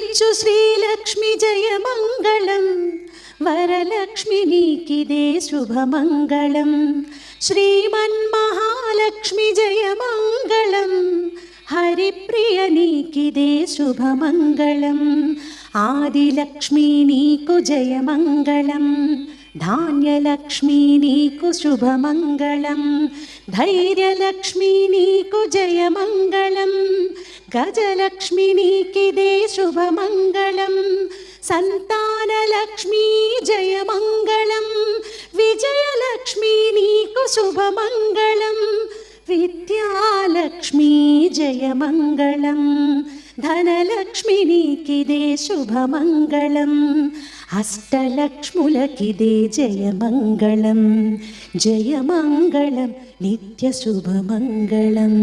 వరించు శ్రీలక్ష్మి జయమంగళం, వరలక్ష్మి నీకిదే శుభమంగళం. శ్రీమన్మహాలక్ష్మి జయమంగళం, హరిప్రియ నీకిదే శుభమంగళం. ఆదిలక్ష్మి నీకు జయమంగళం, ధాన్యలక్ష్మి నీకు శుభమంగళం. ధైర్యలక్ష్మి నీకు జయమంగళం, గజలక్ష్మి నీకిదే శుభమంగళం. సంతానలక్ష్మి జయమంగళం, విజయలక్ష్మి నీకు శుభమంగళం. విద్యాలక్ష్మి జయమంగళం, ధనలక్ష్మి నీకిదే శుభమంగళం. అష్టలక్ష్ములకిదే జయమంగళం, జయమంగళం నిత్య శుభమంగళం.